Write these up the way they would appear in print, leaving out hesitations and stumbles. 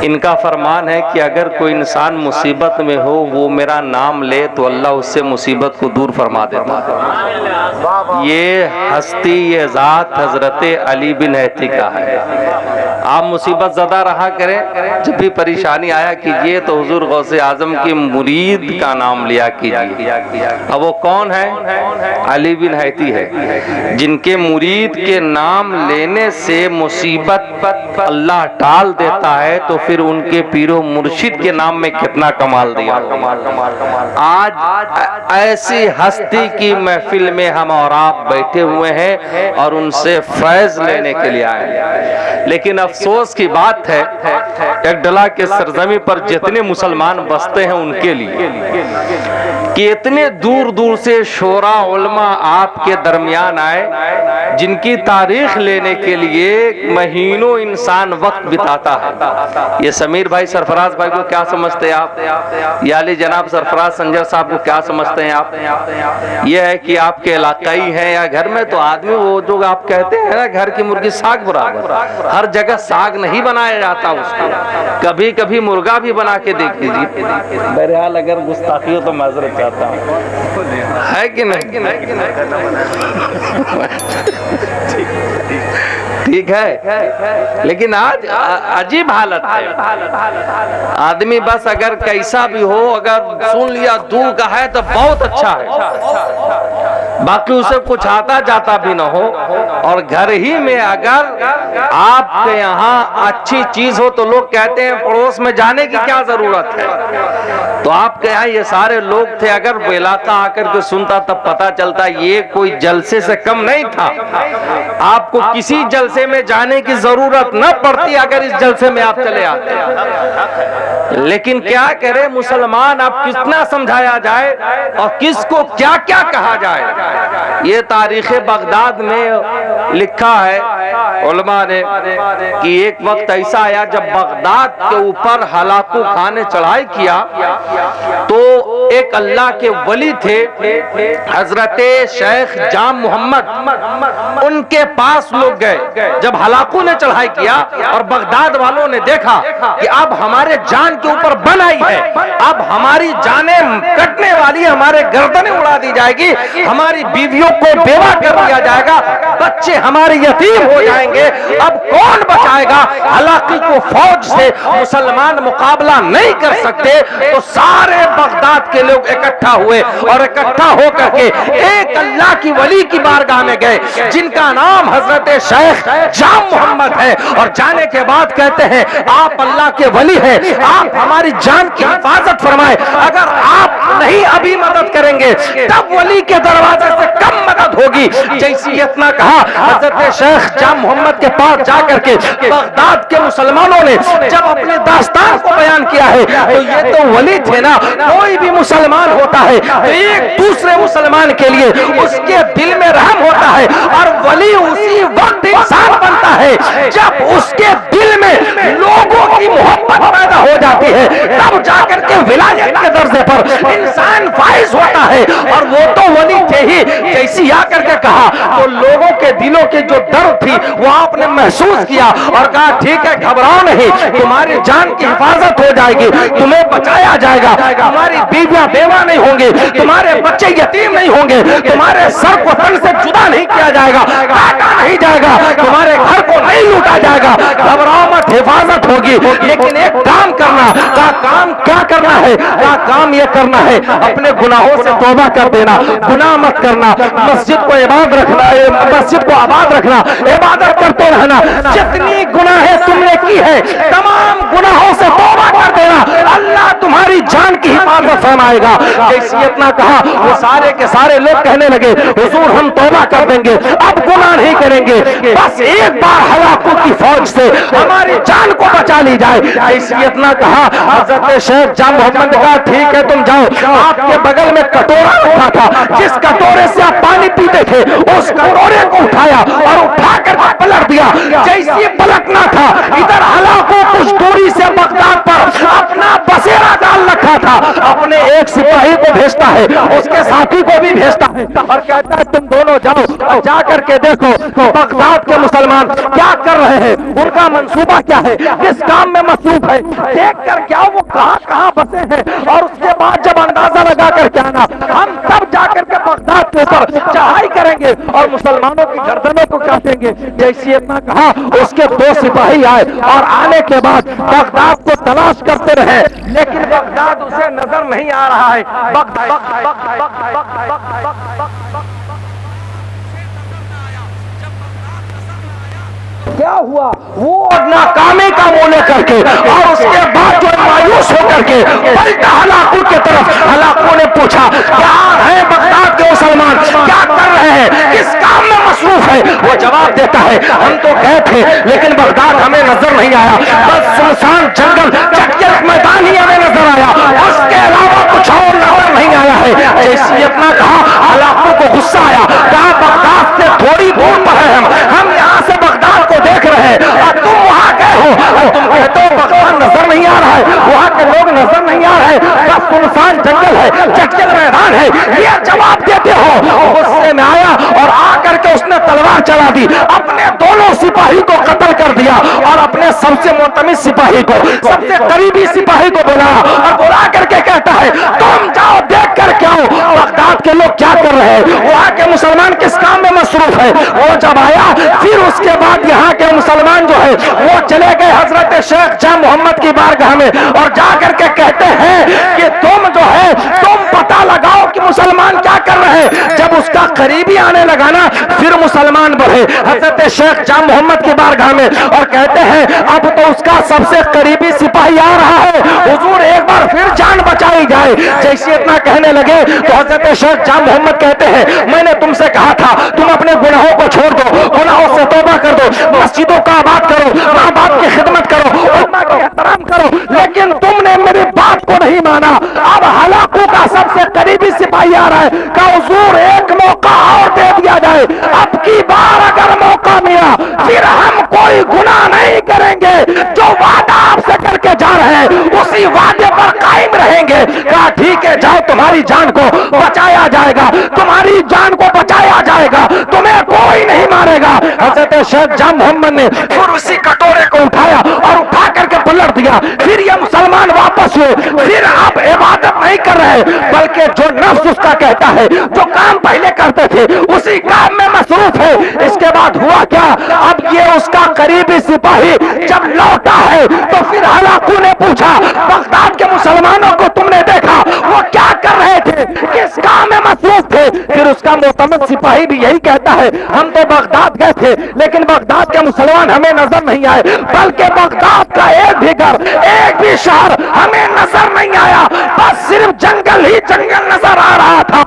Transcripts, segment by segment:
ان کا فرمان ہے کہ اگر کوئی انسان مصیبت میں ہو وہ میرا نام لے تو اللہ اس سے مصیبت کو دور فرما دیتا ہے۔ یہ ہستی، یہ ذات حضرت علی بن ہیتی کا ہے۔ آپ مصیبت زدہ رہا کریں، جب بھی پریشانی آیا کیجئے تو حضور غوث اعظم کی مرید کا نام لیا کیجئے۔ اب وہ کون ہے؟ علی بن ہیتی ہے، جن کے مرید کے نام لینے سے مصیبت اللہ ٹال دیتا ہے، تو پھر ان کے پیر و مرشد کے نام میں کتنا کمال دیا۔ آج ایسی ہستی کی محفل میں ہم اور آپ بیٹھے ہوئے ہیں اور ان سے فیض لینے کے لیے آئے ہیں، لیکن افسوس کی بات ہے ایک ڈلا کے سرزمین پر جتنے مسلمان بستے ہیں ان کے لیے کہ اتنے دور دور سے شورا علماء آپ کے درمیان آئے جن کی تاریخ لینے کے لیے مہینوں انسان وقت بتاتا ہے۔ یہ سمیر بھائی سرفراز بھائی کو کیا سمجھتے ہیں آپ؟ یا علی جناب سرفراز سنجر صاحب کو کیا سمجھتے ہیں آپ؟ یہ ہے کہ آپ کے علاقائی ہیں یا گھر میں تو آدمی وہ جو آپ کہتے ہیں نا گھر کی مرغی ساگ برابر، ہر جگہ ساگ نہیں بنایا جاتا، اس کو کبھی کبھی مرغا بھی بنا کے دیکھ لیجیے۔ بہرحال اگر گستاخی ہو تو معذرت چاہتا ہوں، ہے کہ نہیں؟ ٹھیک ہے، لیکن آج عجیب حالت ہے، آدمی بس اگر کیسا بھی ہو اگر سن لیا دور کا ہے تو بہت اچھا ہے، باقی اسے کچھ آتا جاتا بھی نہ ہو، اور گھر ہی میں اگر آپ کے یہاں اچھی چیز ہو تو لوگ کہتے ہیں پڑوس میں جانے کی کیا ضرورت ہے۔ تو آپ کے یہاں یہ سارے لوگ تھے، اگر وہ علاقہ آ کر کے سنتا تب پتا چلتا یہ کوئی جلسے سے کم نہیں تھا، آپ کو کسی جلسے میں جانے کی ضرورت نہ پڑتی اگر اس جلسے میں آپ چلے آتے۔ لیکن کیا کرے مسلمان، اب کتنا سمجھایا جائے اور کس کو کیا کیا کہا جائے۔ یہ تاریخ بغداد میں لکھا ہے علماء نے کہ ایک وقت ایسا آیا جب بغداد کے اوپر ہلاکو خان نے چڑھائی کیا تو ایک اللہ کے ولی تھے حضرت شیخ جام محمد، ان کے پاس لوگ گئے جب ہلاکو نے چڑھائی کیا اور بغداد والوں نے دیکھا کہ اب ہمارے جان کے اوپر بن آئی ہے، اب ہماری جانیں کٹنے والی، ہمارے گردنیں اڑا دی جائے گی، ہماری بیویوں کو بیوہ کر دیا جائے گا، بچے ہمارے یتیم ہو جائیں گے، اب کون بچائے گا؟ ہلاکی کو فوج سے مسلمان مقابلہ نہیں کر سکتے، تو سارے بغداد کے لوگ اکٹھا ہوئے اور اکٹھا ہو کر کے ایک اللہ کی ولی کی بارگاہ میں گئے جن کا نام حضرت شیخ جام محمد ہے، اور جانے کے بعد کہتے ہیں آپ اللہ کے ولی ہیں، آپ ہماری جان کی حفاظت فرمائے، اگر آپ نہیں ابھی مدد کریں گے تب ولی کے دروازے سے کم مدد ہوگی۔ جیسی اتنا کہا حضرت شیخ جام محمد کے پاس جا کر کے بغداد کے مسلمانوں نے جب اپنے داستان کو بیان کیا ہے تو یہ تو ولی تھے نا، کوئی بھی مسلمان ہوتا ہے تو ایک دوسرے مسلمان کے لیے اس کے دل میں رحم ہوتا ہے، اور ولی اسی وقت انسان بنتا ہے جب اس کے دل میں لوگوں کی محبت پیدا ہو جاتی ہے، تب جا کر کے ولایت کے درجے پر انسان فائز ہوتا ہے، اور وہ تو ولی تھے ہی۔ جیسی آ کر کے کہا تو لوگوں کے دلوں کے جو درد تھی وہ آپ نے محسوس کیا اور کہا ٹھیک ہے گھبراؤ نہیں، تمہاری جان کی حفاظت ہو جائے گی، تمہیں بچایا جائے گا، تمہاری بیویاں بیوہ نہیں ہوں گی، تمہارے بچے یتیم نہیں ہوں گے، تمہارے سر کو تن سے جدا نہیں کیا جائے گا، کاٹا نہیں جائے گا، تمہارے گھر کو نہیں لوٹا جائے گا، گھبراؤ مت، حفاظت ہوگی، لیکن ایک کام کرنا۔ کہا کام کیا کرنا ہے؟ کہا کام یہ کرنا ہے اپنے گناہوں سے توبہ کر دینا، گناہ مت کرنا، مسجد کو آباد رکھنا، مسجد کو آباد رکھنا، عبادت کرتے رہنا، جتنی گناہیں تم نے کی ہے تمام گناہوں سے توبہ کر دینا، اللہ تمہاری جان کی حفاظت فرمائے گا۔ جیسی اتنا کہا وہ سارے کے سارے لوگ کہنے لگے حضور ہم توبہ کر دیں گے، اب گناہ نہیں کریں گے، بس ایک بار ہلاکو کی فوج سے ہماری جان کو بچا لی جائے۔ جیسی اتنا کہا حضرت شیخ جام محمد نے کہا ٹھیک ہے تم جاؤ، آپ کے بغل میں کٹورا رکھا تھا، جس کٹورے سے آپ پانی پیتے تھے اس کٹورے کو اٹھایا اور اٹھا کر پلٹ دیا۔ جیسی پلٹنا تھا ادھر ہلاکو کچھ دوری سے بغداد پر اپنا بسیرا ڈال رکھا تھا، اپنے ایک سپاہی کو بھیجتا ہے اس کے ساتھی کو بھی بھیجتا ہے اور کہتا ہے تم دونوں جاؤ اور جا کر کے دیکھو بغداد کے مسلمان کیا کر رہے ہیں، ان کا منصوبہ کیا ہے، کس کام میں مصروف ہے، دیکھ کر کیا وہ کہاں کہاں بسے ہیں، اور اس کے بعد جب اندازہ لگا کر کے آنا ہم تب جا کر کے بغداد کے اوپر چڑھائی کریں گے اور مسلمانوں کی گردنوں کو کاٹیں گے۔ جیسی اتنا کہا اس کے 2 سپاہی آئے اور آنے کے بعد بغداد کو تلاش کرتے رہے لیکن بغداد اسے نظر نہیں آ رہا ہے۔ کیا ہوا، وہ ناکامی کا منہ لے کر کے اور اس کے بعد جو مایوس ہو کر کے پلٹا ہلاکو کی طرف۔ ہلاکو نے پوچھا کیا ہے بغداد کے مسلمان کیا کر رہے ہیں، کس کام میں مصروف ہے؟ وہ جواب دیتا ہے ہم تو گئے تھے لیکن بغداد ہمیں نظر نہیں آیا، بس سنسان جنگل چٹیل میدان ہی ہمیں نظر آیا، اس کے علاوہ کچھ اور نظر نہیں آیا ہے۔ جیسی اپنا کہا ہلاکو کو غصہ آیا، کہا بغداد سے تھوڑی دور پر ہے، ہم یہاں سے بغداد کو دیکھ رہے ہیں اور تم وہاں گئے ہو اور تم کہتے ہو بغداد نظر نہیں آ رہا ہے، وہاں کے لوگ نظر نہیں آ رہے، بس سنسان جنگل ہے، چٹیل میدان ہے، یہ جواب دیتے ہو۔ غصے میں آیا اور آ کر کے اس نے تلوار چلا دی، اپنے دونوں سپاہی کو قتل کر دیا اور اپنے سب سے معتمد سپاہی کو، سب سے قریبی سپاہی کو بلایا اور بلا کر کے کہتا ہے تم جاؤ دیکھ کر کے آؤ بغداد کے لوگ کیا کر رہے ہیں، وہاں کے مسلمان کس کام میں مصروف ہے۔ وہ جب آیا پھر اس کے بعد یہاں کے مسلمان جو ہے وہ چلے گئے حضرت شیخ جاں محمد کی بارگاہ میں اور جا کر کے کہتے ہیں کہ تم جو ہے تم پتہ لگاؤ کہ مسلمان کیا کر رہے ہیں۔ جب اس کا قریبی آنے لگا نا پھر مسلمان بڑھے حضرت شیخ جاں محمد کی بارگاہ میں اور کہتے ہیں اب تو اس کا سب سے قریبی سپاہی آ رہا ہے، حضور ایک بار پھر جان بچائی جائے۔ جیسے اتنا کہنے لگے تو حضرت شیخ جاں محمد کہتے ہیں میں نے تم سے کہا تھا تم اپنے گناہوں کو چھوڑ دو، گناہوں سے توبہ کر دو، مسجدوں کا آباد کرو، ماں باپ کی خدمت کرو، علماء کا احترام کرو، لیکن تم نے میری بات کو نہیں مانا۔ اب ہلاکو کا سب سے قریبی سپاہی آ رہا ہے کہ حضور ایک موقع اور دے دیا جائے، اب کی بار اگر موقع ملا پھر ہم کوئی گناہ نہیں کریں گے، جو وعدہ آپ سے کر کے جا رہے ہیں اسی وعدے پر قائم رہیں گے۔ کہا ٹھیک ہے جاؤ تمہاری جان کو بچایا جائے گا، تمہاری جان کو بچایا جائے گا، تمہیں کوئی نہیں مارے گا۔ حضرت شیخ جاں محمد نے پھر اسی کٹورے کو اٹھایا اور اٹھا کر کے پلٹ دیا۔ پھر یہ مسلمان واپس ہوئے، پھر آپ عبادت نہیں کر رہے بلکہ جو نفس اس کا کہتا ہے جو کام پہلے کرتے تھے اسی کام میں مصروف ہے۔ اس کے بعد ہوا کیا، اب یہ اس کا قریبی سپاہی جب لوٹا ہے تو پھر ہلاکو نے پوچھا بغداد کے مسلمانوں کو تم نے دیکھا وہ کیا کر رہے تھے، کس کام میں مصروف تھے؟ پھر اس کا معتمد سپاہی بھی یہی کہتا ہے ہم تو بغداد گئے تھے لیکن بغداد کے مسلمان ہمیں نظر نہیں آئے، بلکہ بغداد کا ایک بھی گھر ایک بھی شہر ہمیں نظر نہیں آیا، بس صرف جنگل ہی جنگل نظر آ رہا تھا،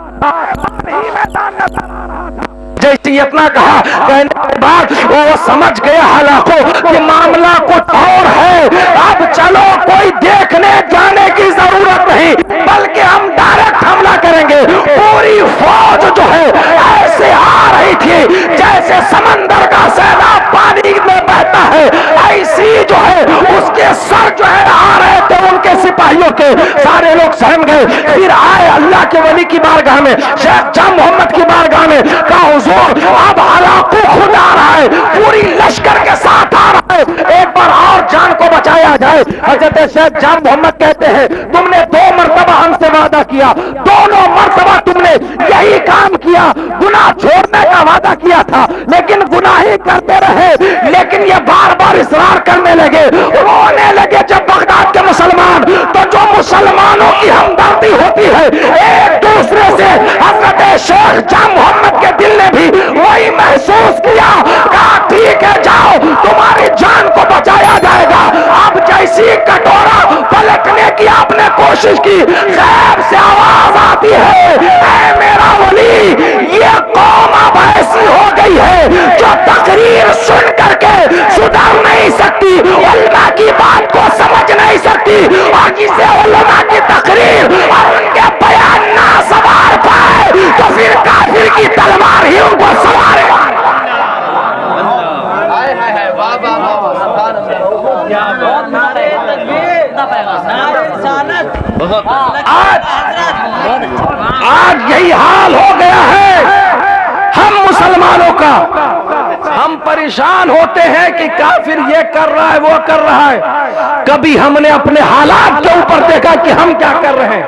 میدان نظر آ رہا تھا۔ جیسے اپنا کہا کہنے کے بعد وہ سمجھ گیا ہلاکو کہ معاملہ کچھ اور ہے، اب چلو کوئی دیکھنے جانے کی ضرورت نہیں بلکہ ہم ڈائریکٹ حملہ کریں گے۔ پوری فوج جو ہے ایسے آ رہی تھی جیسے سمندر کا سیلاب پانی میں بہتا ہے، ایسی جو ہے اس کے سر جو ہے آ رہے تھے ان کے سپاہیوں کے، سارے لوگ سہم گئے۔ پھر آئے اللہ کے ولی کی بارگاہ میں، شیخ جاں محمد کی بارگاہ میں، کہا حضور اب ہلاکو خود آ رہا ہے، پوری لشکر کے ساتھ آ رہا ہے، ایک بار اور جان کو بچایا جائے۔ حضرت شیخ جاں محمد کہتے ہیں تم نے 2 مرتبہ ہم سے وعدہ کیا، دونوں مرتبہ تم نے یہی کام کیا، گناہ چھوڑنے کا وعدہ کیا تھا لیکن گناہ ہی کرتے رہے، لیکن یہ بار بار اصرار کرنے لگے، رونے لگے جب بغداد کے مسلمان، تو جو مسلمانوں کی ہمدردی ہوتی ہے ایک دوسرے سے، حضرت شیخ جاں محمد کے دل نے بھی وہی محسوس کیا، کہا ٹھیک ہے جاؤ تمہاری جان کو بچایا جائے گا۔ اب جیسی کٹورا پلٹنے کی آپ نے کوشش کی، غیب سے آواز آتی ہے اے میرا ولی یہ قوم اب ایسی ہو گئی ہے جو تقریر سن کر کے سدھر نہیں سکتی، علماء کی بات کو سمجھ نہیں سکتی، اور جسے علماء کی تقریر اور ان کے بیان نہ سوار پائے تو پھر کافر کی تلوار ہی ان کو سوارے۔ آج یہی حال ہو گیا ہے ہم مسلمانوں کا. ہم پریشان ہوتے ہیں کہ کافر یہ کر رہا ہے وہ کر رہا ہے. کبھی ہم نے اپنے حالات کے اوپر دیکھا کہ ہم کیا کر رہے ہیں.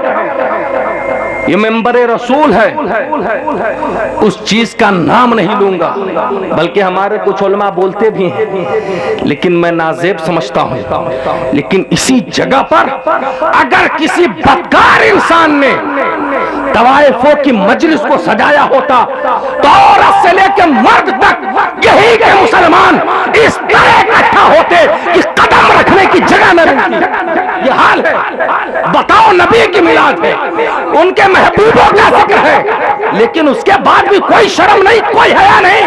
یہ منبر رسول ہے, اس چیز کا نام نہیں لوں گا, بلکہ ہمارے کچھ علماء بولتے بھی ہیں, لیکن میں نازیب سمجھتا ہوں. لیکن اسی جگہ پر اگر کسی بدکار انسان نے طوائفوں کی مجلس کو سجایا ہوتا تو عورت سے لے کے مرد تک یہی کے مسلمان اس طرح اکٹھا ہوتے کہ قدم رکھنے کی جگہ نہ ملتی. یہ حال ہے. بتاؤ, نبی کی میلاد ہے, ان کے محبوبوں کا ذکر ہے, لیکن اس کے بعد بھی کوئی شرم نہیں, کوئی حیا نہیں.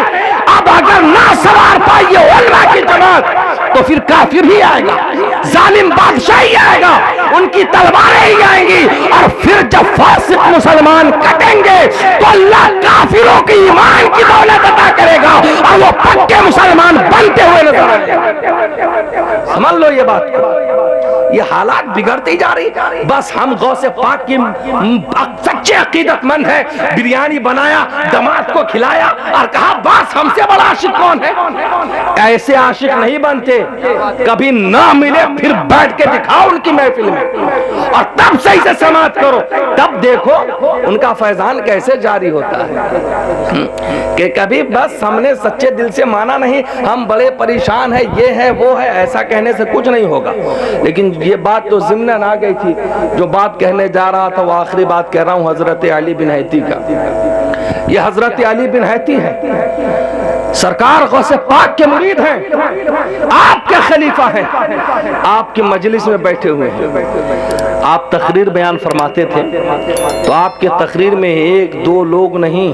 اب اگر نہ سوار پائیے علماء کی جماعت تو پھر کافر ہی آئے گا, ظالم بادشاہ ہی آئے گا, ان کی تلواریں ہی آئیں گی. اور پھر جب فاسق مسلمان کٹیں گے تو اللہ کافروں کی ایمان کی دولت عطا کرے گا اور وہ پکے مسلمان بنتے ہوئے نظر آئیں گے. سمجھ لو یہ بات. یہ حالات بگڑتی جا رہی. بس ہم غوث پاک کی سچے عقیدت مند ہے, بریانی بنایا, داماد کو کھلایا اور کہا بس ہم سے بڑا عاشق کون ہے. ایسے عاشق نہیں بنتے. کبھی نہ ملے پھر بیٹھ کے دکھاؤ ان کی محفل میں, اور تب صحیح سے سماعت کرو, تب دیکھو ان کا فیضان کیسے جاری ہوتا ہے. کہ کبھی بس ہم نے سچے دل سے مانا نہیں, ہم بڑے پریشان ہیں, یہ ہے وہ ہے, ایسا کہنے سے کچھ نہیں ہوگا. لیکن یہ بات تو ضمناً آ گئی تھی. جو بات کہنے جا رہا تھا وہ آخری بات کہہ رہا ہوں حضرت علی بن حیتی کا. یہ حضرت علی بن حیتی ہے, سرکار غوث پاک کے مرید ہیں, آپ کے خلیفہ ہیں, آپ کی مجلس میں بیٹھے ہوئے ہیں. آپ تقریر بیان فرماتے تھے تو آپ کے تقریر میں 1-2 لوگ نہیں,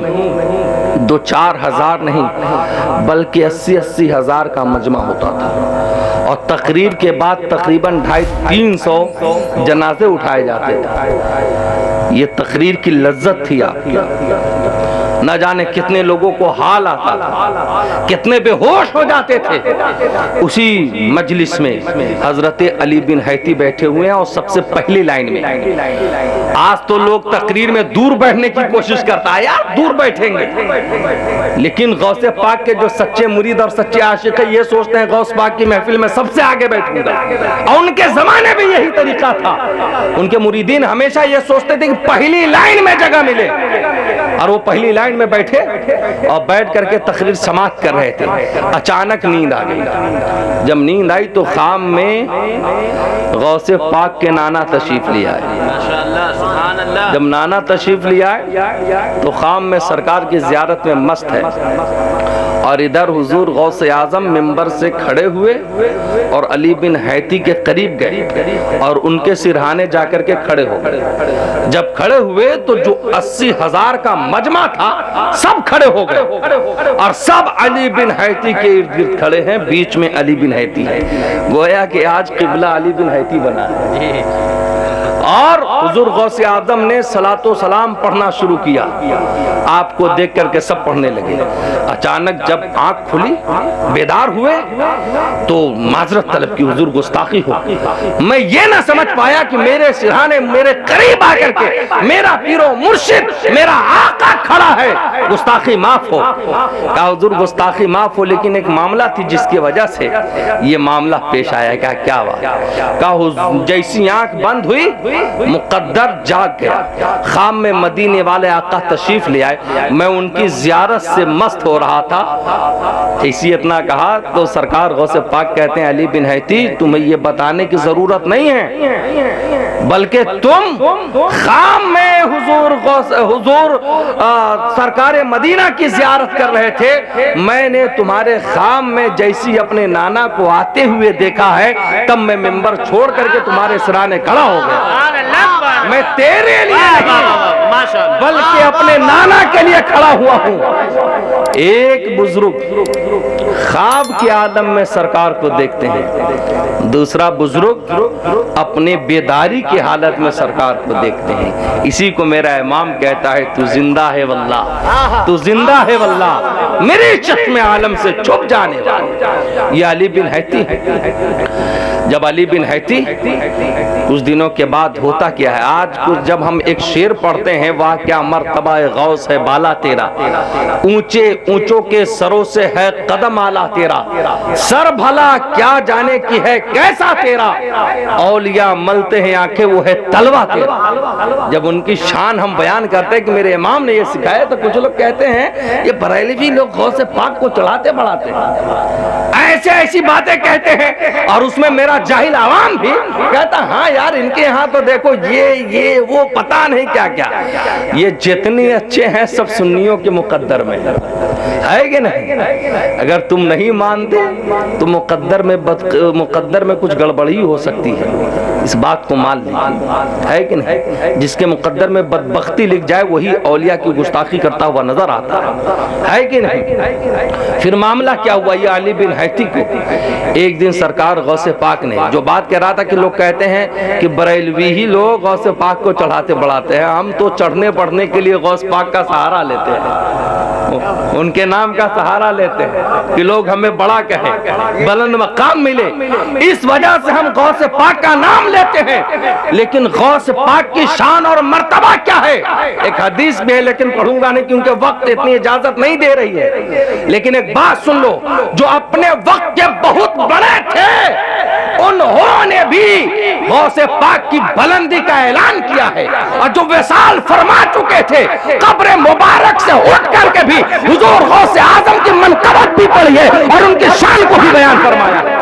2-4 ہزار نہیں, بلکہ 80-80 ہزار کا مجمع ہوتا تھا. اور تقریر کے بعد تقریباً 250-300 جنازے اٹھائے جاتے تھے. یہ تقریر کی لذت تھی آپ کی. نہ جانے کتنے لوگوں کو حال آتا تھا, کتنے بے ہوش ہو جاتے تھے. اسی مجلس میں حضرت علی بن حیتی بیٹھے ہوئے ہیں اور سب سے پہلی لائن میں. آج تو لوگ تقریر میں دور بیٹھنے کی کوشش کرتا ہے, یار دور بیٹھیں گے, لیکن غوث پاک کے جو سچے مرید اور سچے عاشق ہیں یہ سوچتے ہیں غوث پاک کی محفل میں سب سے آگے بیٹھوں گا. اور ان کے زمانے میں یہی طریقہ تھا. ان کے مریدین ہمیشہ یہ سوچتے تھے کہ پہلی لائن میں جگہ ملے, اور وہ پہلی لائن میں بیٹھے اور بیٹھ کر کے تقریر سماعت کر رہے تھے. اچانک نیند آ گئی. جب نیند آئی تو خام میں غوث پاک کے نانا تشریف لے آئے. جب نانا تشریف لے آئے تو خام میں سرکار کی زیارت میں مست ہے, اور ادھر حضور غوث اعظم منبر سے کھڑے ہوئے اور علی بن حیتی کے قریب گئے اور ان کے سرہانے جا کر کے کھڑے ہو گئے. جب کھڑے ہوئے تو جو 80 ہزار کا مجمع تھا سب کھڑے ہو گئے, اور سب علی بن حیتی کے ارد گرد کھڑے ہیں. بیچ میں علی بن حیتی ہے, گویا کہ آج قبلہ علی بن حیتی بنا ہے. اور حضور غوث اعظم نے صلاۃ و سلام پڑھنا شروع کیا. آپ کو دیکھ کر کے سب پڑھنے لگے. اچانک جب آنکھ کھلی, بیدار ہوئے تو معذرت طلب کی, حضور گستاخی ہو. میں یہ نہ سمجھ پایا کہ میرے سرہانے میرے قریب آ کر کے میرا پیر و مرشد میرا آقا کھڑا ہے, گستاخی معاف ہو. کہا حضور گستاخی معاف ہو, لیکن ایک معاملہ تھی جس کی وجہ سے یہ معاملہ پیش آیا. کیا بات؟ کہا جیسی آنکھ بند ہوئی مقدر جاگ گیا. خام میں مدینے والے آقا تشریف لے آئے, میں ان کی زیارت سے مست ہو رہا تھا. اسی اتنا کہا تو سرکار غوث پاک کہتے ہیں علی بن حیتی تمہیں یہ بتانے کی ضرورت نہیں ہے, بلکہ تم خام میں حضور سرکار مدینہ کی زیارت کر رہے تھے. میں نے تمہارے خام میں جیسی اپنے نانا کو آتے ہوئے دیکھا ہے تب میں منبر چھوڑ کر کے تمہارے سرانے کھڑا ہو گیا. میں تیرے لیے نہیں بلکہ اپنے نانا کے لیے کھڑا ہوا ہوں. ایک بزرگ خواب کے عالم میں سرکار کو دیکھتے ہیں, دوسرا بزرگ اپنے بیداری کی حالت میں سرکار کو دیکھتے ہیں. اسی کو میرا امام کہتا ہے تو زندہ ہے واللہ, تو زندہ ہے واللہ, میرے چشم عالم سے چھپ جانے والا. یہ علی بن حیتی ہے. جب علی بن حیتی کچھ دنوں کے بعد ہوتا کیا ہے، آج کچھ جب ہم ایک شعر پڑھتے ہیں، واہ کیا مرتبہ غوث ہے بالا تیرا، اونچے اونچوں کے سروں سے ہے قدم آلا تیرا، سر بھلا کیا جانے کی ہے کیسا تیرا، اولیاء ملتے ہیں آنکھیں وہ ہے تلوہ تیرا۔ جب ان کی شان ہم بیان کرتے ہیں کہ میرے امام نے یہ سکھایا، تو کچھ لوگ کہتے ہیں یہ بریلوی لوگ غوث پاک کو چڑھاتے بڑھاتے ہیں، ایسی باتیں کہتے ہیں، اور اس میں میرا جاہل عوام بھی کہتا ہاں یار ان کے ہاں تو دیکھو یہ وہ پتہ نہیں کیا کیا۔ یہ جتنی اچھے ہیں سب سنیوں کے مقدر میں ہے کہ نہیں؟ اگر تم نہیں مانتے تو مقدر میں کچھ گڑبڑی ہو سکتی ہے، اس بات کو مان لیجیے، ہے کہ نہیں؟ جس کے مقدر میں بدبختی لکھ جائے وہی اولیاء کی گستاخی کرتا ہوا نظر آتا ہے کہ نہیں؟ پھر معاملہ کیا ہوا، یہ علی بن حیتی کو ایک دن سرکار غوث پاک نے جو بات کہہ رہا تھا کہ لوگ کہتے ہیں کہ بریلوی ہی لوگ غوث پاک کو چڑھاتے بڑھاتے ہیں، ہم تو چڑھنے بڑھنے کے لیے غوث پاک کا سہارا لیتے ہیں، ان کے نام کا سہارا لیتے ہیں کہ لوگ ہمیں بڑا کہیں، بلند مقام ملے، اس وجہ سے ہم غوث پاک کا نام لیتے ہیں۔ لیکن غوث پاک کی شان اور مرتبہ کیا ہے؟ ایک حدیث بھی ہے لیکن پڑھوں گا نہیں کیونکہ وقت اتنی اجازت نہیں دے رہی ہے، لیکن ایک بات سن لو، جو اپنے وقت کے بہت بڑے تھے انہوں نے بھی غوث پاک کی بلندی کا اعلان کیا ہے، اور جو وصال فرما چکے تھے قبر مبارک سے اٹھ کر کے بھی حضور غوث اعظم کی منقبت بھی پڑھی ہے اور ان کی شان کو بھی بیان فرمایا ہے۔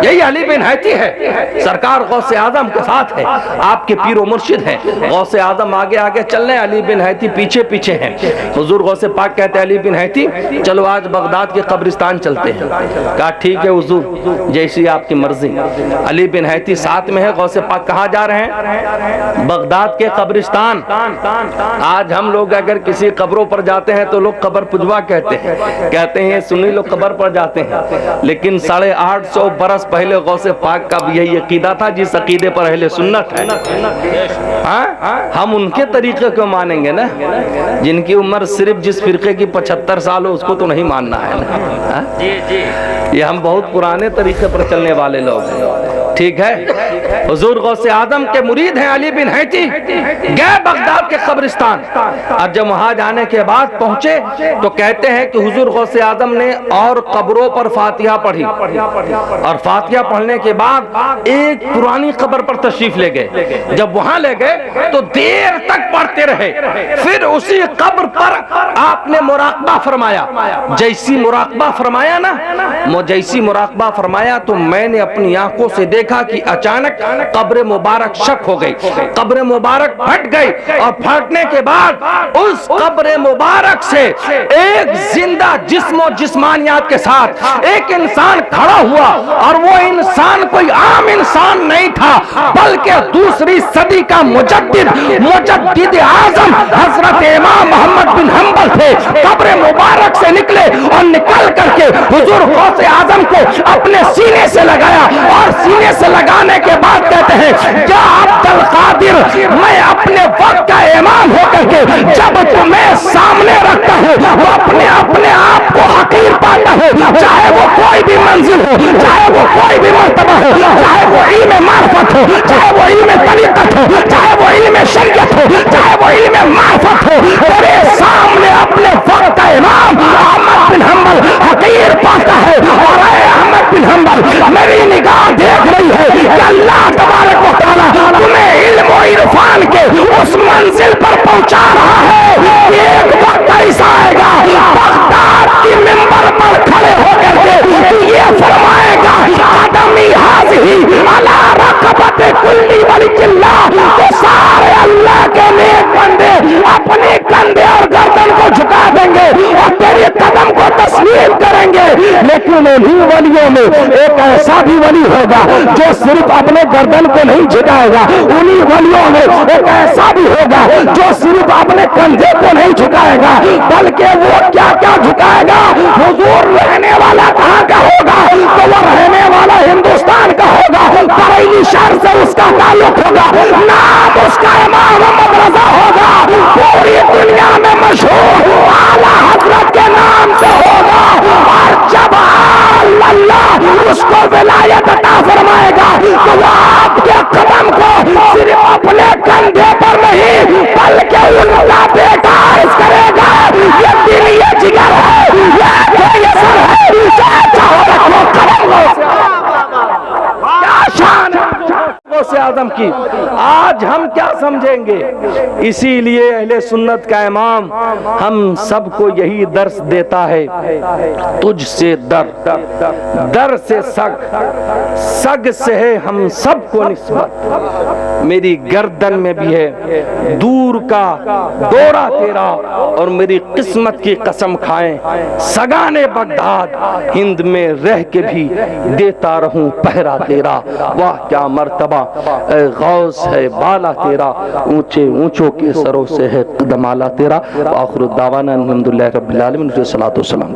یہی علی بن حیتی ہے، سرکار غوث اعظم کے ساتھ ہے، آپ کے پیر و مرشد ہیں، غوث اعظم آگے آگے چل رہے ہیں، علی بن حیتی پیچھے پیچھے ہیں۔ حضور غوث پاک کہتے ہیں علی بن حیتی چلو آج بغداد کے قبرستان چلتے ہیں، کہا ٹھیک ہے حضور جیسی آپ کی مرضی۔ علی بن حیتی ساتھ میں ہے، غوث پاک کہاں جا رہے ہیں؟ بغداد کے قبرستان۔ آج ہم لوگ اگر کسی قبروں پر جاتے ہیں تو لوگ قبر پجوا کہتے ہیں سنی لوگ قبر پر جاتے ہیں، لیکن 850 برس پہلے غوث پاک کا بھی یہی عقیدہ تھا جس عقیدے پر اہل سنت ہے۔ ہم ان کے طریقے کو مانیں گے نا، جن کی عمر صرف جس فرقے کی 75 سال ہو اس کو تو نہیں ماننا ہے نا۔ یہ ہم بہت پرانے طریقے پر چلنے والے لوگ ہیں، ٹھیک ہے؟ حضور غوث اعظم کے مرید ہیں علی بن حیتی، گئے بغداد کے قبرستان، اور جب وہاں جانے کے بعد پہنچے تو کہتے ہیں کہ حضور غوث اعظم نے اور قبروں پر فاتحہ پڑھی، اور فاتحہ پڑھنے کے بعد ایک پرانی قبر پر تشریف لے گئے۔ جب وہاں لے گئے تو دیر تک پڑھتے رہے، پھر اسی قبر پر آپ نے مراقبہ فرمایا، جیسی مراقبہ فرمایا نا، جیسی مراقبہ فرمایا تو میں نے اپنی آنکھوں سے دیکھا کہ اچانک قبر مبارک شک ہو گئی، قبر مبارک پھٹ گئی، اور پھٹنے کے بعد اس قبر مبارک سے ایک زندہ جسم و جسمانیات کے ساتھ ایک انسان کھڑا ہوا، اور وہ انسان کوئی عام انسان نہیں تھا بلکہ دوسری صدی کا مجدد اعظم حضرت امام محمد بن حنبل تھے۔ قبر مبارک سے نکلے اور نکل کر کے حضور غوث اعظم کو اپنے سینے سے لگایا، اور سینے سے لگانے کے بعد کہتے ہیں یا عبد القادر میں اپنے وقت کا امام ہو کر کے جب تمہیں سامنے رکھتا ہوں وہ اپنے آپ کو حقیر پاتا ہوں، چاہے وہ کوئی بھی منزل ہو، چاہے وہ کوئی بھی مرتبہ ہو، چاہے وہ علم معرفت ہو، چاہے وہ علم طریقت ہو، چاہے وہ علم شریعت ہو، چاہے وہ علم معرفت ہو، تیرے سامنے اپنے وقت کا امام احمد بن حنبل حقیر پاتا ہے۔ اور اے احمد بن حنبل میری نگاہ دیکھ رہی ہے کہ اللہ تبارک و تعالیٰ تمہیں علم و عرفان کے اس منزل پر پہنچا رہا ہے کہ ایک وقت ایسا آئے گا بغداد کی منبر پر کھڑے ہو کر کے تو یہ فرمائے گا آدمی حاضری علی رقبت کلی ولی اللہ، تو سارے اللہ کے نیک بندے اپنے کندھے اور گردن کو جھکا دیں گے اور تیرے قدم کو تسلیم کریں گے۔ لیکن انہی ولیوں میں ایک ایسا بھی ولی ہوگا جو صرف اپنے گردن کو نہیں جھکائے گا، انہی ولیوں میں ایک ایسا بھی ہوگا جو صرف اپنے کندھے کو نہیں جھکائے گا بلکہ وہ کیا کیا جھکائے گا۔ حضور رہنے والا کہاں کا ہوگا؟ تو وہ رہنے والا ہندوستان کا ہوگا، بریلی شہر سے اس کا تعلق ہوگا، نام اس کا امام محمد رضا ہوگا، پوری دنیا میں مشہور اعلیٰ حضرت کے نام سے ہوگا، اور جب اللہ اس کو ولایت عطا فرمائے گا تو وہ آپ کے قدم کو صرف اپنے کندھے پر نہیں بلکہ ان کا بیٹا عرض کرے گا یہ دل یہ جگر ہے یہ سر ہے چاہو رکھو قدم کیا شان ہے سے آدم کی. آج ہم کیا سمجھیں گے؟ اسی لیے اہل سنت کا امام ہم سب کو یہی درس دیتا ہے، تجھ سے در سے سگ سے ہے ہم سب کو نسبت، میری گردن میں بھی ہے دور کا دورہ تیرا، اور میری قسمت کی قسم کھائیں سگانے بغداد ہند میں رہ کے بھی دیتا رہوں پہرا تیرا. واہ کیا مرتبہ اے غوث ہے بالا تیرا، اونچے اونچوں کے سروں سے ہے قدم اعلیٰ تیرا. وآخر الدعوانا الحمدللہ رب العالمین. صلاۃ والسلام.